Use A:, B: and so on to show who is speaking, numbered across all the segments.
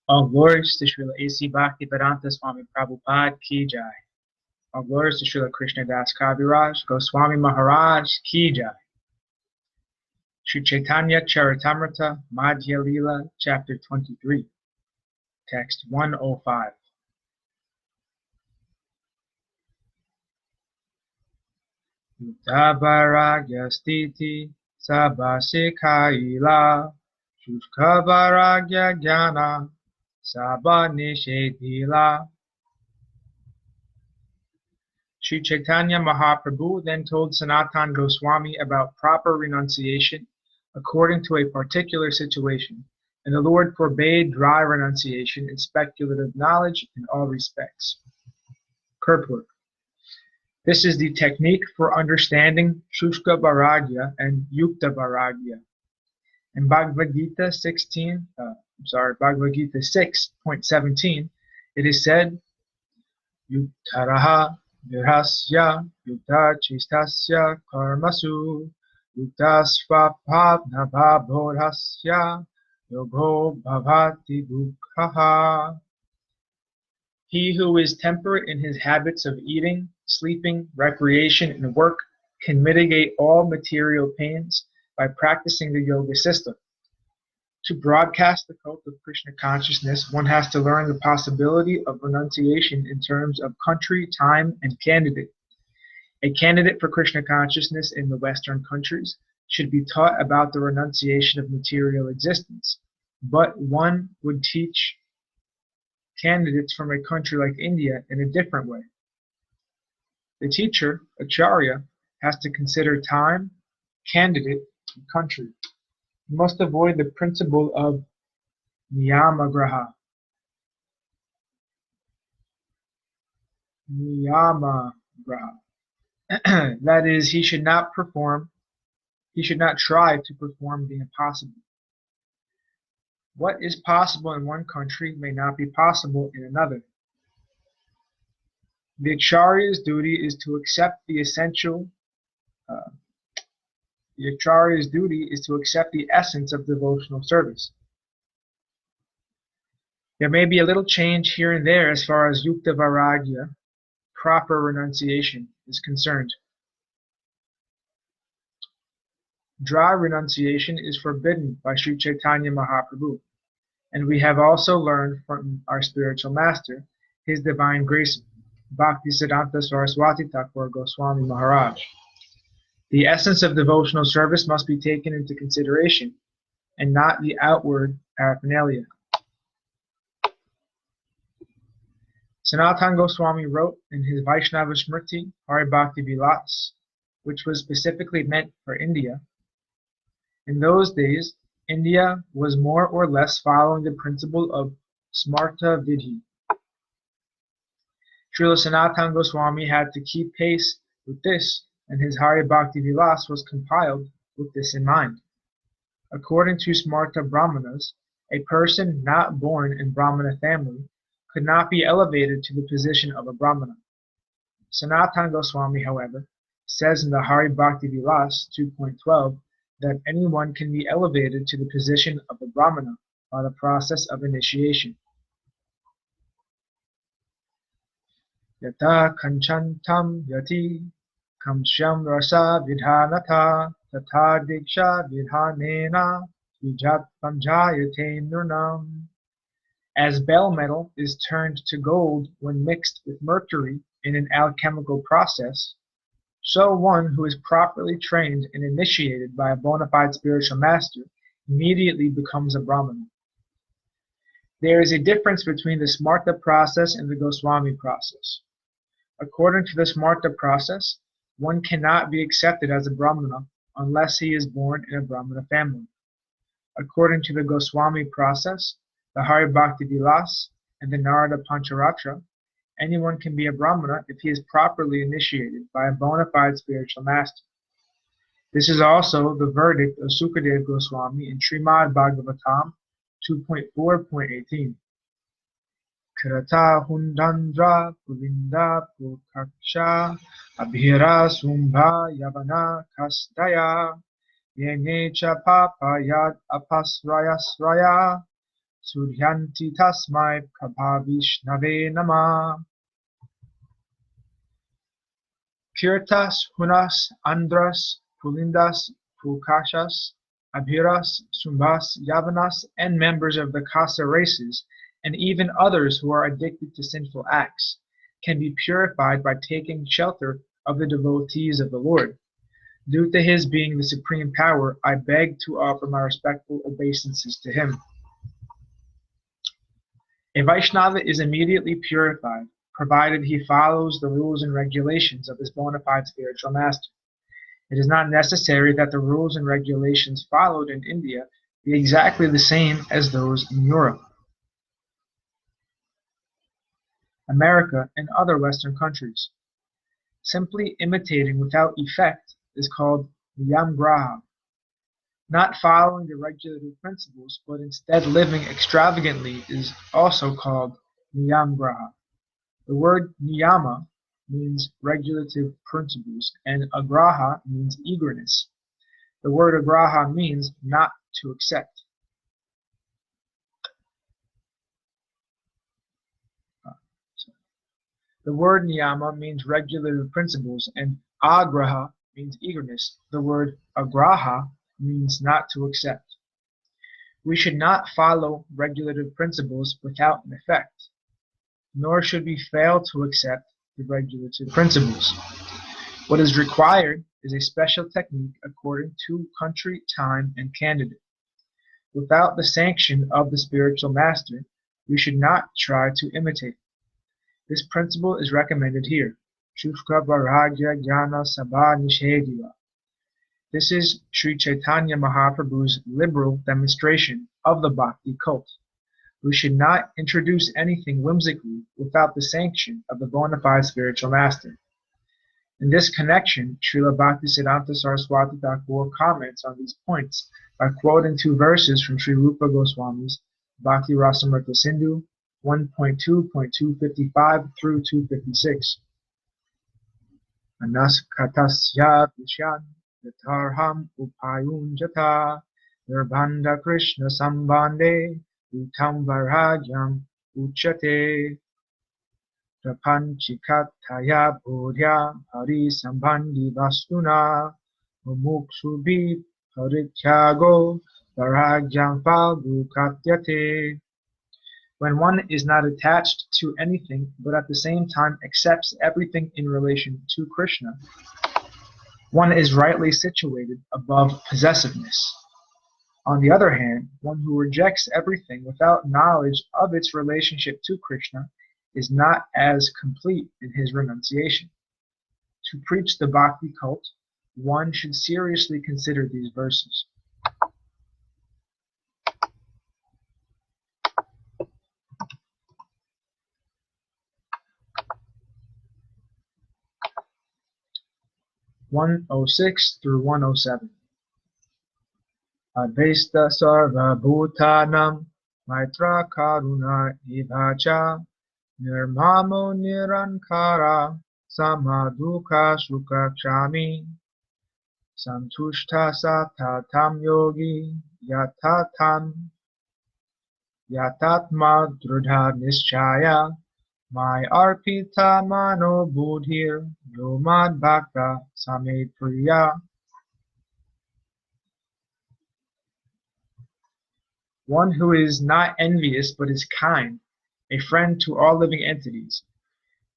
A: All glories to Srila A.C. Bhaktivedanta Swami Prabhupada Ki Jai. All glories to Srila Krishna Das Kaviraj Goswami Maharaj Ki Jai. Sri Chaitanya Charitamrta Madhya Lila, Chapter 23, Text 105. Yuktavaragya stiti sabasikaila Shushkavaragya jnana Sabha Nishedila. Sri Chaitanya Mahaprabhu then told Sanatana Goswami about proper renunciation according to a particular situation, and the Lord forbade dry renunciation and speculative knowledge in all respects. Purport. This is the technique for understanding Shushka Varagya and Yukta Varagya. In Bhagavad Gita 6.17, it is said, Yuktaraha virasya yukta chistasya karmasu yukta svabhavnabha bodhasya yogo bhavati dukhaha. He who is temperate in his habits of eating, sleeping, recreation, and work can mitigate all material pains by practicing the yoga system. To broadcast the cult of Krishna consciousness, one has to learn the possibility of renunciation in terms of country, time, and candidate. A candidate for Krishna consciousness in the Western countries should be taught about the renunciation of material existence, but one would teach candidates from a country like India in a different way. The teacher, Acharya, has to consider time, candidate, and country. You must avoid the principle of niyamagraha. That is, he should not try to perform the impossible. What is possible in one country may not be possible in another. The Acharya's duty is to accept the essence of devotional service. There may be a little change here and there as far as Yukta Varagya, proper renunciation, is concerned. Dry renunciation is forbidden by Sri Chaitanya Mahaprabhu, and we have also learned from our spiritual master, His Divine Grace, Bhaktisiddhanta Saraswati Thakur Goswami Maharaj. The essence of devotional service must be taken into consideration, and not the outward paraphernalia. Sanatana Goswami wrote in his Vaishnava Smriti Hari Bhakti Vilas, which was specifically meant for India. In those days, India was more or less following the principle of Smarta Vidhi. Srila Sanatana Goswami had to keep pace with this, and his Hari Bhakti Vilas was compiled with this in mind. According to Smarta Brahmanas, a person not born in Brahmana family could not be elevated to the position of a Brahmana. Sanatana Goswami, however, says in the Hari Bhakti Vilas 2.12 that anyone can be elevated to the position of a Brahmana by the process of initiation. Yata kanchantam yati kamshyam rasa vidhanata tata diksha vidhanena vijat panjayate nurnam. As bell metal is turned to gold when mixed with mercury in an alchemical process, so one who is properly trained and initiated by a bona fide spiritual master immediately becomes a Brahmana. There is a difference between the Smarta process and the Goswami process. According to the Smarta process, one cannot be accepted as a Brahmana unless he is born in a Brahmana family. According to the Goswami process, the Hari Bhakti Vilas, and the Narada Pancharatra, anyone can be a Brahmana if he is properly initiated by a bona fide spiritual master. This is also the verdict of Sukadev Goswami in Srimad Bhagavatam 2.4.18. Krata hundandra pulinda pukaksha abhira sumbha yavana kastaya yenecha papa yad apasraya sraya Suryanti tasmai prabhavishnave nama. Kirtas, Hunas, Andras, Pulindas, Pulkashas, Abhiras, Sumbas, Yavanas, and members of the Kasa races, and even others who are addicted to sinful acts, can be purified by taking shelter of the devotees of the Lord. Due to his being the supreme power, I beg to offer my respectful obeisances to him. A Vaishnava is immediately purified, provided he follows the rules and regulations of his bona fide spiritual master. It is not necessary that the rules and regulations followed in India be exactly the same as those in Europe, America, and other Western countries. Simply imitating without effect is called niyamgraha. Not following the regulative principles, but instead living extravagantly is also called niyamgraha. The word niyama means regulative principles, and agraha means eagerness. The word agraha means not to accept. The word niyama means regulative principles, and agraha means eagerness. The word agraha means not to accept. We should not follow regulative principles without an effect, nor should we fail to accept the regulative principles. What is required is a special technique according to country, time, and candidate. Without the sanction of the spiritual master, we should not try to imitate. This principle is recommended here. Shushka Vairagya Jnana Sabha Nishediva. This is Sri Chaitanya Mahaprabhu's liberal demonstration of the Bhakti cult. We should not introduce anything whimsically without the sanction of the bona fide spiritual master. In this connection, Srila Bhaktisiddhanta Saraswati Thakur comments on these points by quoting two verses from Sri Rupa Goswami's Bhakti Rasamrita Sindhu 1.2.255 through 256. Anaskatasya Vishyan Yatarham Upayunjata Nirbandha Krishna Sambande Utam Varajam Uchate Prapanchikataya Bodhya Hari Sambandhi Vastuna Mumukshubhi Parityago Varajam Falgu Katyate. When one is not attached to anything, but at the same time accepts everything in relation to Krishna, one is rightly situated above possessiveness. On the other hand, one who rejects everything without knowledge of its relationship to Krishna is not as complete in his renunciation. To preach the Bhakti cult, one should seriously consider these verses. (106 through 107). Advaita sarva bhutanam maitra karuna evacha nirmamo nirankara samadhuka sukakshami santushta satatam yogi yatatma drudha nischaya my arpita mano buddhir yomad bhakta same priya. One who is not envious but is kind, a friend to all living entities,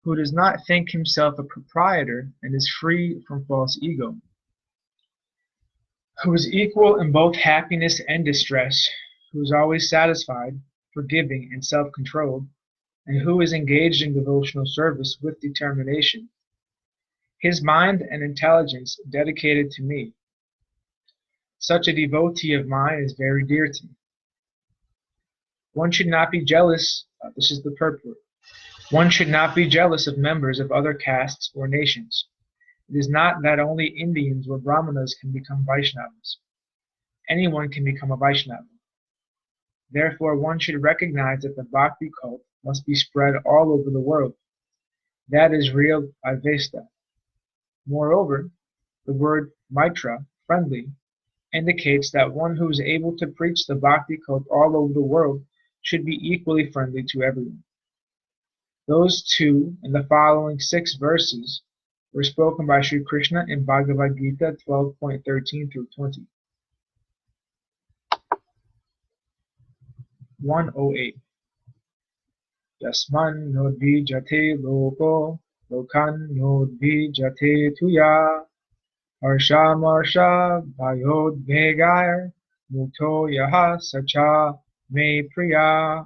A: who does not think himself a proprietor and is free from false ego, who is equal in both happiness and distress, who is always satisfied, forgiving, and self-controlled, and who is engaged in devotional service with determination. His mind and intelligence dedicated to me. Such a devotee of mine is very dear to me. One should not be jealous, this is the purport. One should not be jealous of members of other castes or nations. It is not that only Indians or Brahmanas can become Vaishnavas. Anyone can become a Vaishnava. Therefore, one should recognize that the Bhakti cult must be spread all over the world. That is real Advaita. Moreover, the word Maitra, friendly, indicates that one who is able to preach the Bhakti cult all over the world should be equally friendly to everyone. Those two and the following 6 verses were spoken by Sri Krishna in Bhagavad Gita 12.13 through 20. 108. Yasman nodvijate loko lokan nodvijate tuya harsha marsha bhayodvegair muto yaha sacha me priya.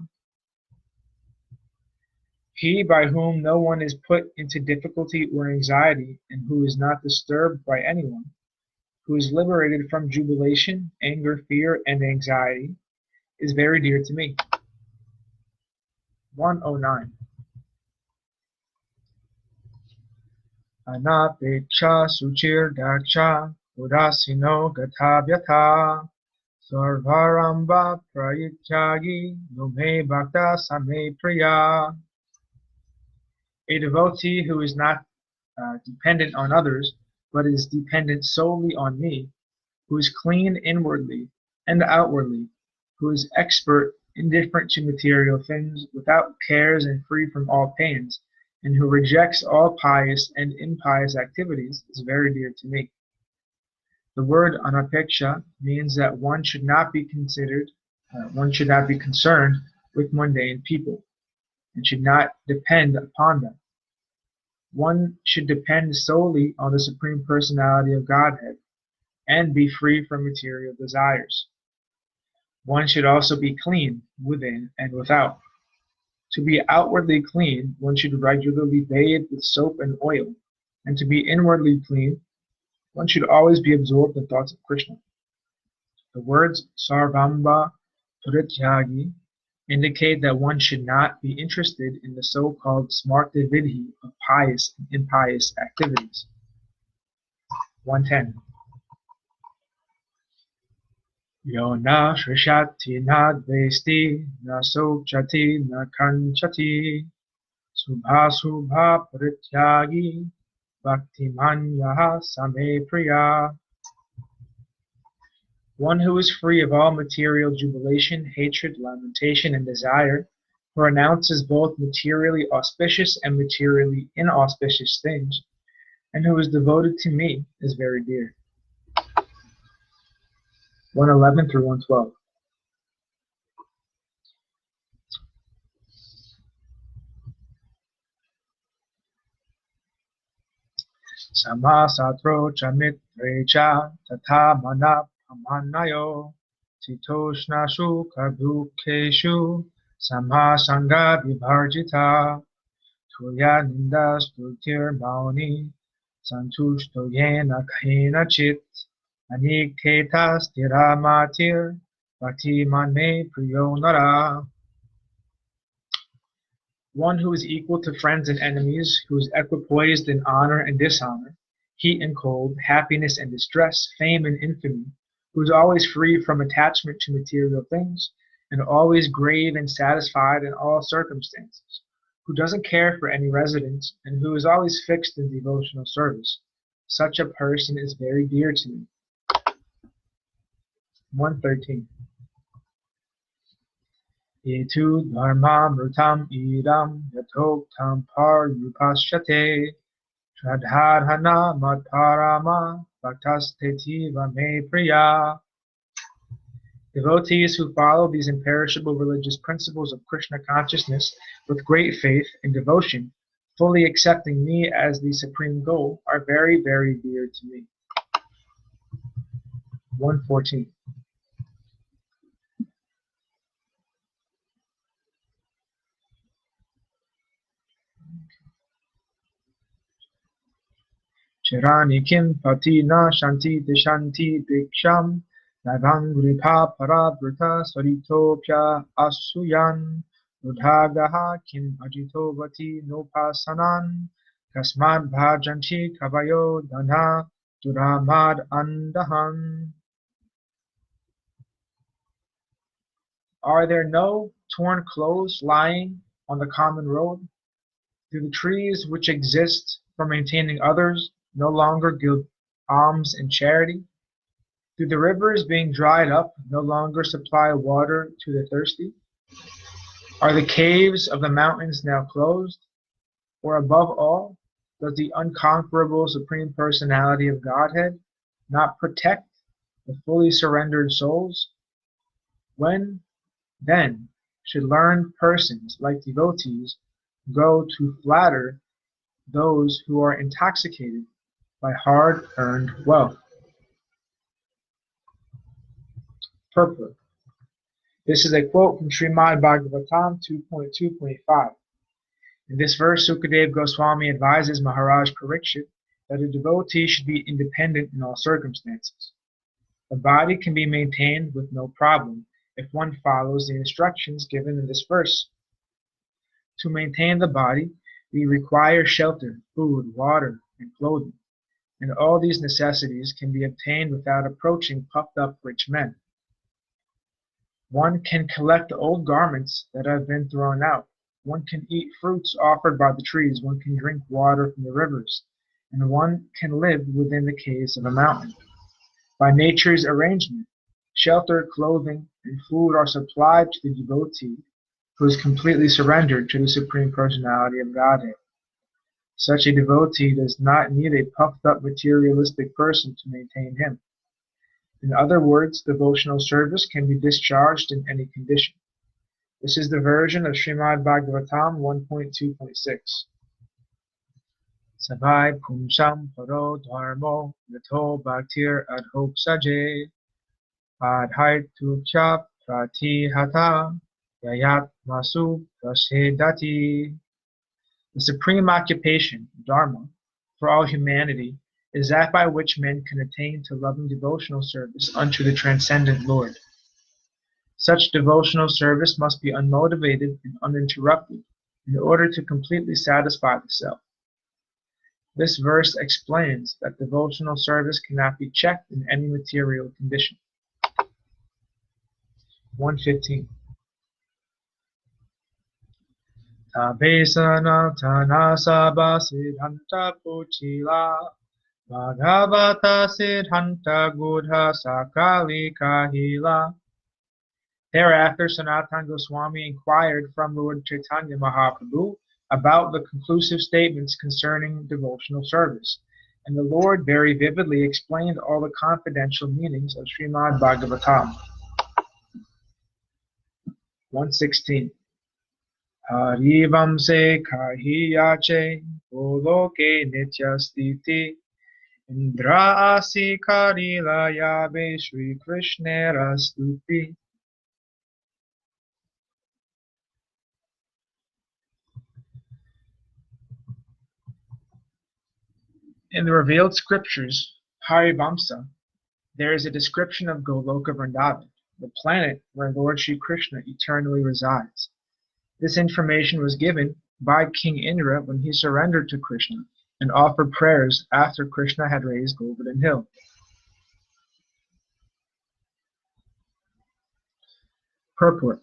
A: He by whom no one is put into difficulty or anxiety, and who is not disturbed by anyone, who is liberated from jubilation, anger, fear, and anxiety, is very dear to me. 109. Anapeksha suchir daksha udasino gathavyatha sarvaramba prayityagi nume bhakta same priya. A devotee who is not dependent on others, but is dependent solely on me, who is clean inwardly and outwardly, who is expert, indifferent to material things, without cares and free from all pains, and who rejects all pious and impious activities, is very dear to me. The word anapeksha means that one should not be concerned with mundane people, and should not depend upon them. One should depend solely on the Supreme Personality of Godhead and be free from material desires. One should also be clean within and without. To be outwardly clean, one should regularly bathe with soap and oil, and to be inwardly clean, one should always be absorbed in thoughts of Krishna. The words sarvamba parityagi indicate that one should not be interested in the so-called smarta vidhi of pious and impious activities. 110. Yo na shrishati na dvesti na sochati na kanchati subha subha parityagi bhaktimanyaha same priya. One who is free of all material jubilation, hatred, lamentation, and desire, who renounces both materially auspicious and materially inauspicious things, and who is devoted to me, is very dear. 111 through 112. Samasatro chamitre cha tatha manap amanayo titoshnashu kadukeshu samasanga vibharjita tuya ninda stutir mauni santushto yena kahena chit aniketa stiramatir bhakti manme priyo nara. One who is equal to friends and enemies, who is equipoised in honor and dishonor, heat and cold, happiness and distress, fame and infamy, who is always free from attachment to material things, and always grave and satisfied in all circumstances, who doesn't care for any residence, and who is always fixed in devotional service. Such a person is very dear to me. 113. Etu dharma mrutam idam yatoktam paryupasyate shradharhana matparama bhaktastetiva me priya. Devotees who follow these imperishable religious principles of Krishna consciousness with great faith and devotion, fully accepting me as the supreme goal, are very, very dear to me. 114. Chirani kim pati na shanti dishanti diksham navangripa paravrita saritopya asuyan udhagaha kim ajitovati nopasanan kasmad bhajanti kavayo dana duramad andahan. Are there no torn clothes lying on the common road? Do the trees which exist for maintaining others no longer give alms and charity? Do the rivers being dried up no longer supply water to the thirsty? Are the caves of the mountains now closed? Or above all, does the unconquerable Supreme Personality of Godhead not protect the fully surrendered souls? When, then, should learned persons, like devotees, go to flatter those who are intoxicated by hard-earned wealth? Purport. This is a quote from Srimad Bhagavatam 2.2.5. In this verse, Sukadev Goswami advises Maharaj Parikshit that a devotee should be independent in all circumstances. The body can be maintained with no problem if one follows the instructions given in this verse. To maintain the body, we require shelter, food, water, and clothing, and all these necessities can be obtained without approaching puffed-up rich men. One can collect old garments that have been thrown out. One can eat fruits offered by the trees. One can drink water from the rivers, and one can live within the caves of a mountain. By nature's arrangement, shelter, clothing, and food are supplied to the devotee who is completely surrendered to the Supreme Personality of Godhead. Such a devotee does not need a puffed-up materialistic person to maintain him. In other words, devotional service can be discharged in any condition. This is the version of Srimad Bhagavatam 1.2.6. Savai pumsam paro dharmo yato bhaktir adhok saje adhait tucha pratihata yayat masu prasedati. The supreme occupation, dharma, for all humanity is that by which men can attain to loving devotional service unto the transcendent Lord. Such devotional service must be unmotivated and uninterrupted in order to completely satisfy the self. This verse explains that devotional service cannot be checked in any material condition. 115. Tabesana tanasaba siddhanta puchila Bhagavata siddhanta gudha sakali kahila. Thereafter, Sanatana Goswami inquired from Lord Chaitanya Mahaprabhu about the conclusive statements concerning devotional service, and the Lord very vividly explained all the confidential meanings of Srimad Bhagavatam. 116. Harivamse kahiyache goloke nityastiti Indra asi karila yabe Shri Krishnera stupi. In the revealed scriptures, Harivamsa, there is a description of Goloka Vrindavan, the planet where Lord Shri Krishna eternally resides. This information was given by King Indra when he surrendered to Krishna and offered prayers after Krishna had raised Govardhan Hill. Purport.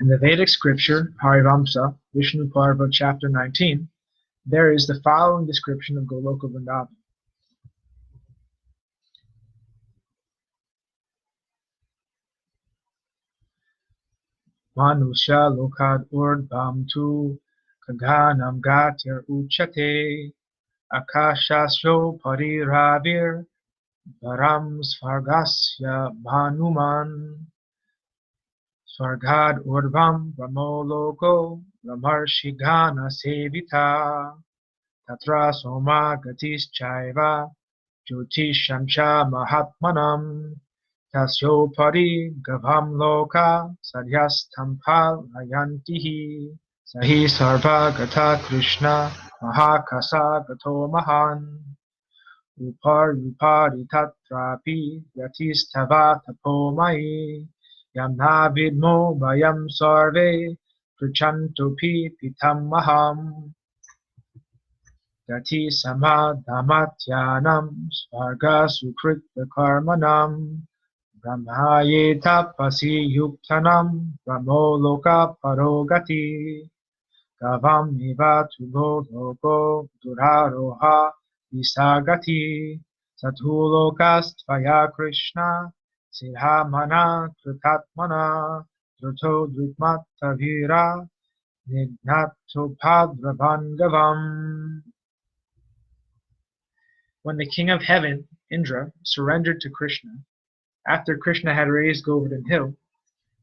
A: In the Vedic scripture, Harivamsa, Vishnupad, chapter 19, there is the following description of Goloka Vrindavan. Manusya lokad urdhvam tu kaganam gatir uchate akashasyo pariravir varam svargasya bhanuman Svargad urdhvam brahmoloko brahmarshigana sevita tatra soma gatis chaiva jyotishamcha mahatmanam tasyo pari gavam loka sadhyastam palayantihi sahi sarva gata krishna mahakasa gato mahan upari tatrapi yatistava tapomai Yamna vidmo vayam sarve prachantopi pitam maham Gati samadhamatyanam svarga sukrita karmanam Brahmaye tapasi yuktanam brahmoloka parogati Gavam niva tulo loko duraroha isagati Satulokastvaya Krishna Siddhamana Kritatmana Durto Dritmatavira Nignato. When the king of heaven, Indra, surrendered to Krishna, after Krishna had raised Govardhan Hill,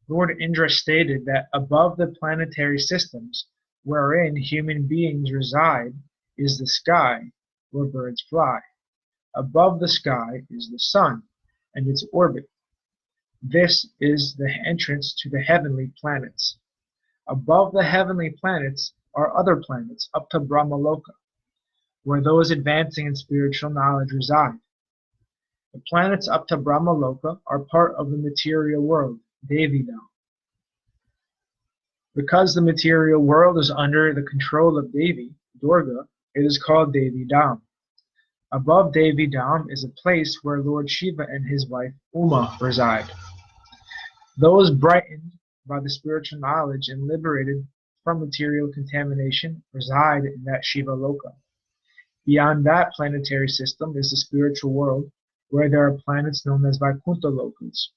A: Lord Indra stated that above the planetary systems wherein human beings reside is the sky where birds fly. Above the sky is the sun and its orbit. This is the entrance to the heavenly planets. Above the heavenly planets are other planets up to Brahmaloka, where those advancing in spiritual knowledge reside. The planets up to Brahmaloka are part of the material world, Devidam. Because the material world is under the control of Devi, Durga, it is called Devidam. Above Devidam is a place where Lord Shiva and his wife Uma reside. Those brightened by the spiritual knowledge and liberated from material contamination reside in that Shiva Loka. Beyond that planetary system is the spiritual world, where there are planets known as Vaikuntha Lokas.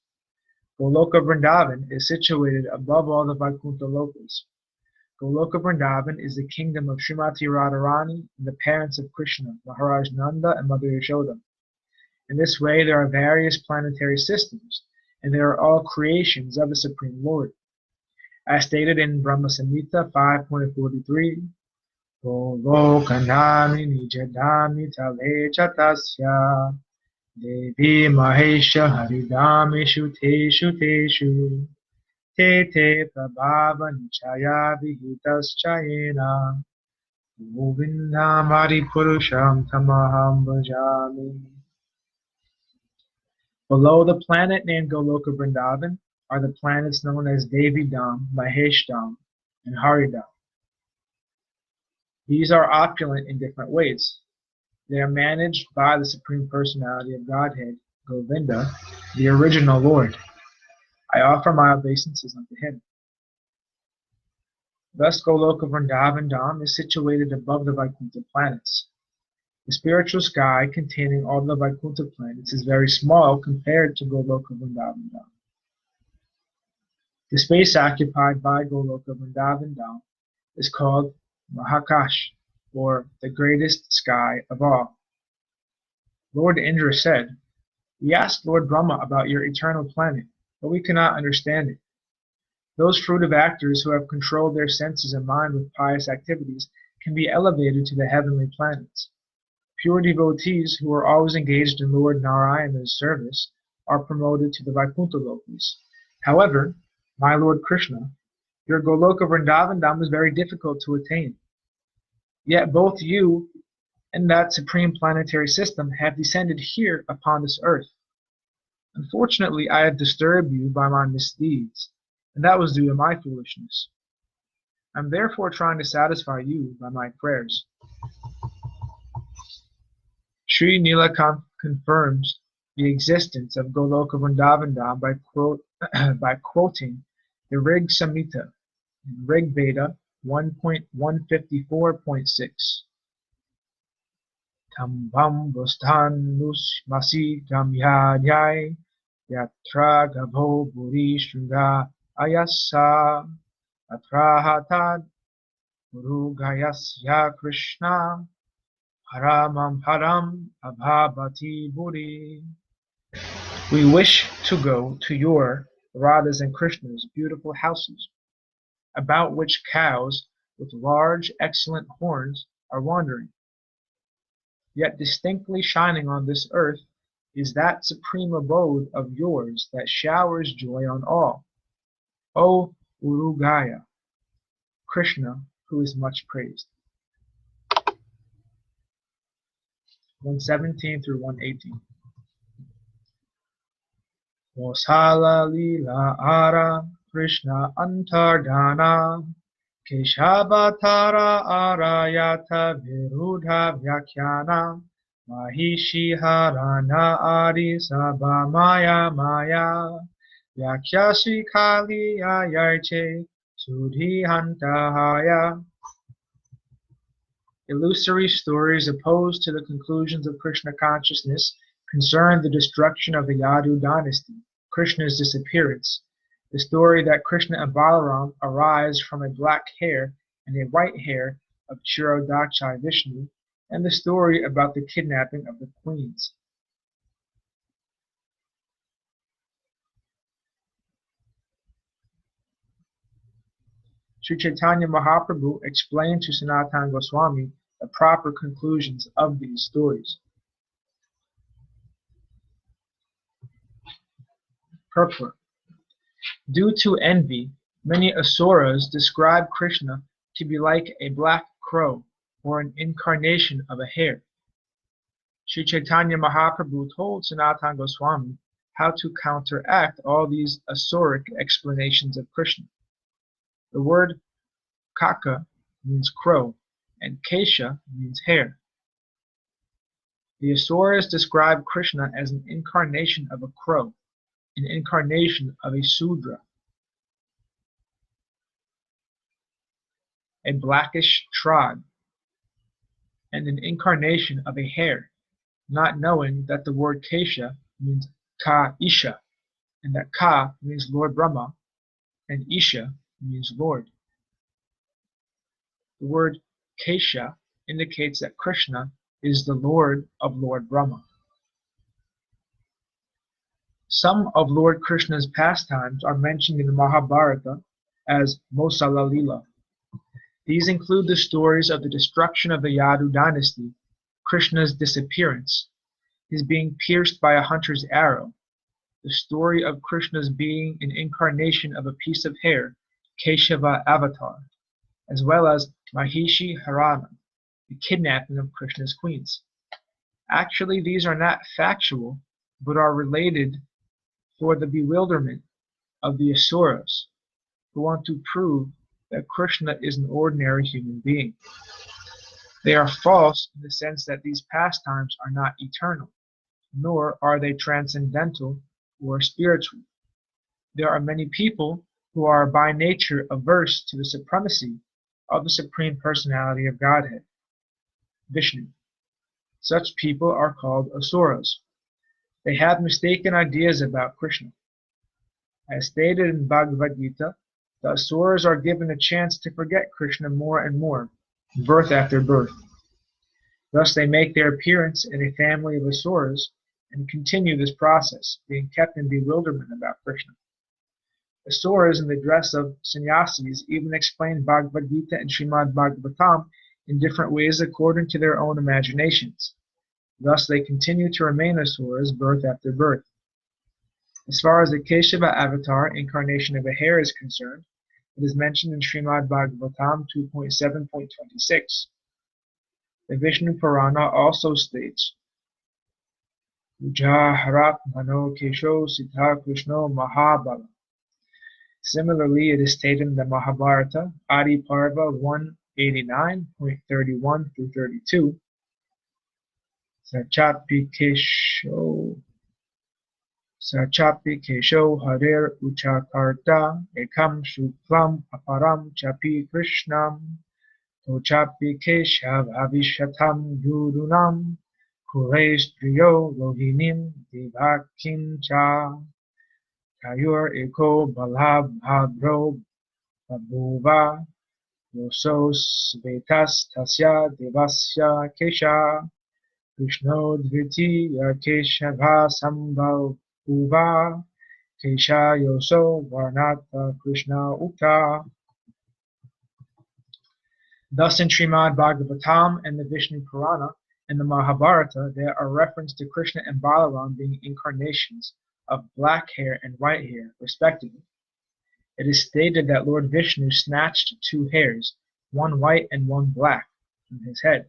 A: Goloka Vrindavan is situated above all the Vaikuntha Lokas. Goloka Vrindavan is the kingdom of Srimati Radharani and the parents of Krishna, Maharaja Nanda and Mother Yashoda. In this way, there are various planetary systems, and they are all creations of the Supreme Lord. As stated in Brahma Samhita 5.43, Golokanami nijadami tale chatasya Devi Mahesha Haridamishu Teshu Teshu Te Te Prabhava Nichaya Vihitas Chayena Govindam Purusham Tamaham Bhajami. Below the planet named Goloka Vrindavan are the planets known as Devidam, Maheshdam, and Haridam. These are opulent in different ways. They are managed by the Supreme Personality of Godhead, Govinda, the original Lord. I offer my obeisances unto him. Thus Goloka Vrindavan Dham is situated above the Vaikuntha planets. The spiritual sky containing all the Vaikuntha planets is very small compared to Goloka Vrindavan Dham. The space occupied by Goloka Vrindavan Dham is called Mahakash, or the greatest sky of all. Lord Indra said, "We asked Lord Brahma about your eternal planet, but we cannot understand it. Those fruitive actors who have controlled their senses and mind with pious activities can be elevated to the heavenly planets. Pure devotees who are always engaged in Lord Narayana's service are promoted to the Vaikuntha Lokas. However, my Lord Krishna, your Goloka Vrindavan Dham is very difficult to attain. Yet both you and that supreme planetary system have descended here upon this earth. Unfortunately, I have disturbed you by my misdeeds, and that was due to my foolishness. I'm therefore trying to satisfy you by my prayers." Sri Nilakant confirms the existence of Goloka Vrindavan Dham by quoting the Rig Samhita in Rig Veda 1.154.6. Tambam Busthanus Masi Gamyadhyai Yatra Gabho Puri Shunga Ayasa Atrahatad Guru Gayasya Krishna Paramam Param Abhabati Puri. We wish to go to your Radha's and Krishna's beautiful houses, about which cows with large, excellent horns are wandering. Yet distinctly shining on this earth is that supreme abode of yours that showers joy on all. O Urugaya, Krishna, who is much praised. 117 through 118. Mosala lila ara Krishna antardhana Keshavatara arayata virudha vyakhyana Mahishi harana adi sabha maya maya Vyakhyasi kali ayarche sudhi hantahaya. Illusory stories opposed to the conclusions of Krishna consciousness concern the destruction of the Yadu dynasty, Krishna's disappearance, the story that Krishna and Balaram arise from a black hair and a white hair of Kshirodakshai Vishnu, and the story about the kidnapping of the queens. Sri Chaitanya Mahaprabhu explained to Sanatana Goswami the proper conclusions of these stories. Purport. Due to envy, many asuras describe Krishna to be like a black crow or an incarnation of a hare. Sri Chaitanya Mahaprabhu told Sanatana Goswami how to counteract all these asuric explanations of Krishna. The word kaka means crow, and kesha means hair. The asuras describe Krishna as an incarnation of a crow, an incarnation of a Sudra, a blackish tribe, and an incarnation of a hare, not knowing that the word Kesha means Ka Isha, and that Ka means Lord Brahma, and Isha means Lord. The word Kesha indicates that Krishna is the Lord of Lord Brahma. Some of Lord Krishna's pastimes are mentioned in the Mahabharata as Mosala Lila. These include the stories of the destruction of the Yadu dynasty, Krishna's disappearance, his being pierced by a hunter's arrow, the story of Krishna's being an incarnation of a piece of hair, Keshava avatar, as well as Mahishi Harana, the kidnapping of Krishna's queens. Actually, these are not factual, but are related for the bewilderment of the asuras, who want to prove that Krishna is an ordinary human being. They are false in the sense that these pastimes are not eternal, nor are they transcendental or spiritual. There are many people who are by nature averse to the supremacy of the Supreme Personality of Godhead, Vishnu. Such people are called asuras. They have mistaken ideas about Krishna. As stated in Bhagavad Gita, the asuras are given a chance to forget Krishna more and more, birth after birth. Thus they make their appearance in a family of asuras and continue this process, being kept in bewilderment about Krishna. Asuras in the dress of sannyasis even explain Bhagavad Gita and Srimad Bhagavatam in different ways according to their own imaginations. Thus they continue to remain asuras birth after birth. As far as the Keshava avatar, incarnation of a hare, is concerned, it is mentioned in Srimad Bhagavatam 2.7.26. The Vishnu Purana also states, Ujaharat Mano Kesho Sita Krishno Mahabala. Similarly, it is stated in the Mahabharata, Adi Parva 189.31 through 32. Sachapi Kesho Harer Uchakarta Ekam Shuklam Aparam Chapi Krishnam Tochapi Keshav Avishatam Gurunam Kurestriyo Rohinim Divakim Cha Kayur Eko Balab Bhadro Babuva Yosos Vetas Tasya Devasya Kesha Krishno Dviti Keshava Sambhav Uva Kesha Yoso Varnata Krishna Ukta. Thus in Srimad Bhagavatam and the Vishnu Purana and the Mahabharata, there are references to Krishna and Balaram being incarnations of black hair and white hair, respectively. It is stated that Lord Vishnu snatched two hairs, one white and one black, from his head.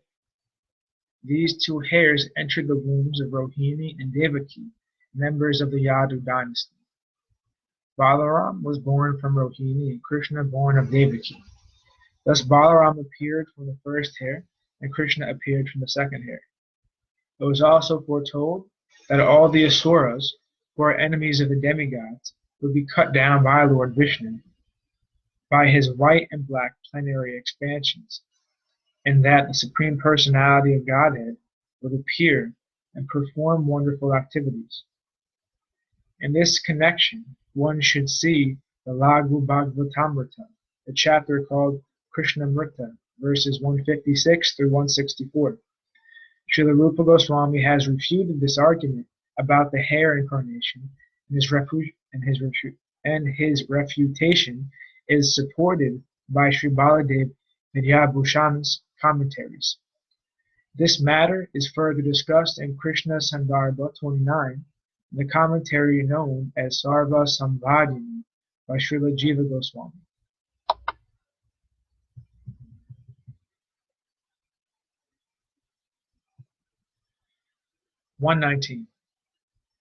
A: These two hairs entered the wombs of Rohini and Devaki, members of the Yadu dynasty. Balaram was born from Rohini and Krishna born of Devaki. Thus Balaram appeared from the first hair and Krishna appeared from the second hair. It was also foretold that all the asuras, who are enemies of the demigods, would be cut down by Lord Vishnu by his white and black plenary expansions, and that the Supreme Personality of Godhead would appear and perform wonderful activities. In this connection, one should see the Lagu Bhagavatamrita, the chapter called Krishnamrita, verses 156 through 164. Srila Rupa Goswami has refuted this argument about the hare incarnation, and his refutation is supported by Sri Baladev Vidyabhushan's commentaries. This matter is further discussed in Krishna Sandarbha 29, the commentary known as Sarva Samvadini by Srila Jiva Goswami.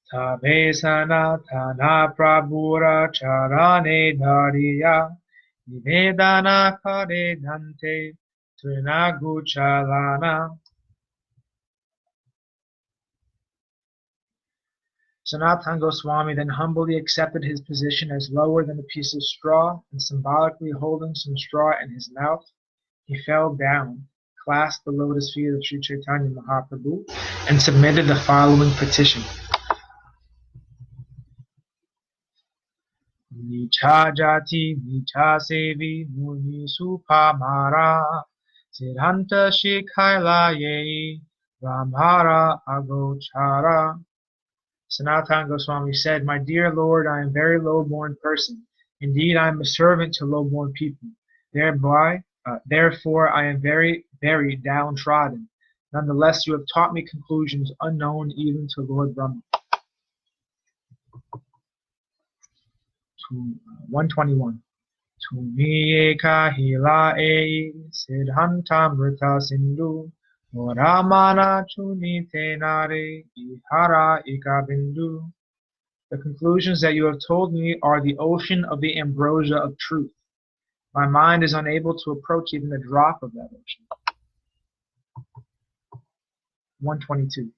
A: Tabe sanatana prabhura charane dhariya nivedana kare dante trinaguchalana. Sanatana Goswami then humbly accepted his position as lower than a piece of straw, and symbolically holding some straw in his mouth, he fell down, clasped the lotus feet of Sri Chaitanya Mahaprabhu, and submitted the following petition. Nicha jati nicha sevi muni supamara siddhanta shikhaila ramhara agochara. Sanatana Goswami said, "My dear Lord, I am a very low-born person. Indeed, I am a servant to low-born people. Therefore, I am very, very downtrodden. Nonetheless, you have taught me conclusions unknown even to Lord Brahma." 121. Tumi eka hila ei siddhantamrita sindhu Moramana chuni tenare ihara ikabindu. The conclusions that you have told me are the ocean of the ambrosia of truth. My mind is unable to approach even a drop of that ocean. 122.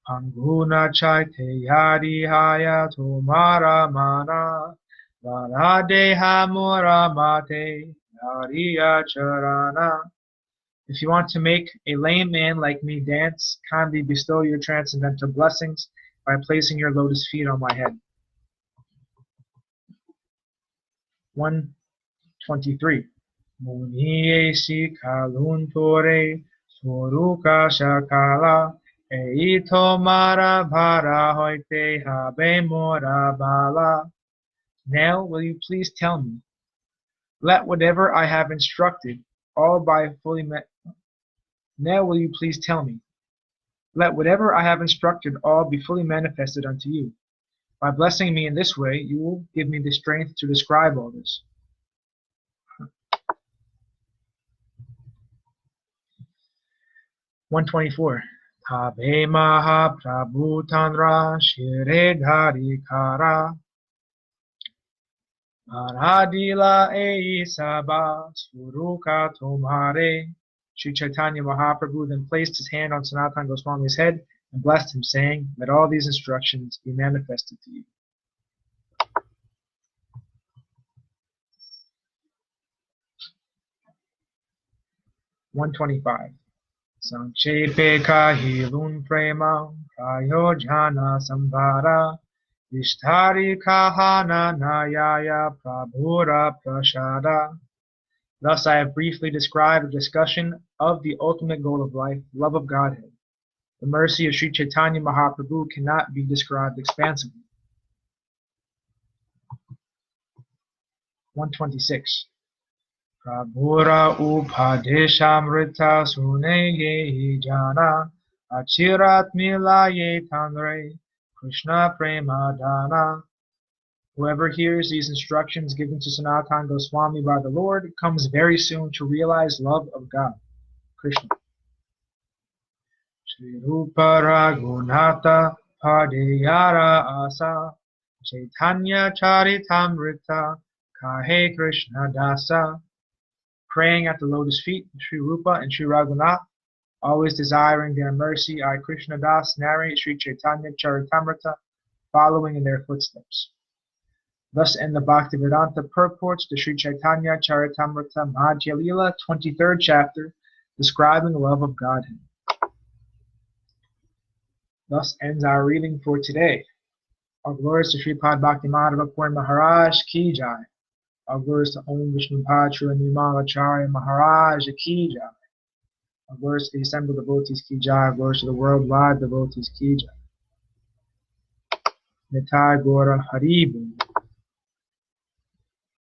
A: Panguna chaite yadi haya tomara mana varadeha moramate yariya charana. If you want to make a lame man like me dance, kindly bestow your transcendental blessings by placing your lotus feet on my head. 123. Muniesi kaluntore soruka shakala eito mara bhara hoite habe mora bala. Now will you please tell me, let whatever I have instructed all by fully Now will you please tell me, let whatever I have instructed all be fully manifested unto you. By blessing me in this way, you will give me the strength to describe all this. 124. Habe maha prabhutanra shiredhari kara Aradila ei sabha suruka tomare. Sri Chaitanya Mahaprabhu then placed his hand on Sanatana Goswami's head and blessed him, saying, "Let all these instructions be manifested to you." 125. Sanchepe kahilun prema prayojana sambhara Vishtari kahana nayaya prabhura prashada. Thus I have briefly described a discussion of the ultimate goal of life, love of Godhead. The mercy of Sri Chaitanya Mahaprabhu cannot be described expansively. 126. Prabhura upadeshamrita sunege jana achirat milaye tangre Krishna prema dana. Whoever hears these instructions given to Sanatana Goswami by the Lord comes very soon to realize love of God, Krishna. Shri Rupa Raghunatha Padeyara Asa Chaitanya Charitamrta Kahe Krishna Dasa. Praying at the lotus feet of Sri Rupa and Sri Raghunath, always desiring their mercy, I, Krishna Das, narrate Sri Chaitanya Charitamrta, following in their footsteps. Thus end the Bhaktivedanta purports to Sri Chaitanya Charitamrta Madhya Lila, 23rd chapter, describing the love of Godhead. Thus ends our reading for today. All glories to Sripad Bhakti Madhava Puri Maharaj Ki Jai. All glories to Om Vishnupad Acharya Maharaj Ki Jai. All glories to the assembled devotees Ki Jai. All glories to the worldwide devotees Ki Jai. Nitai Gaura Haribol.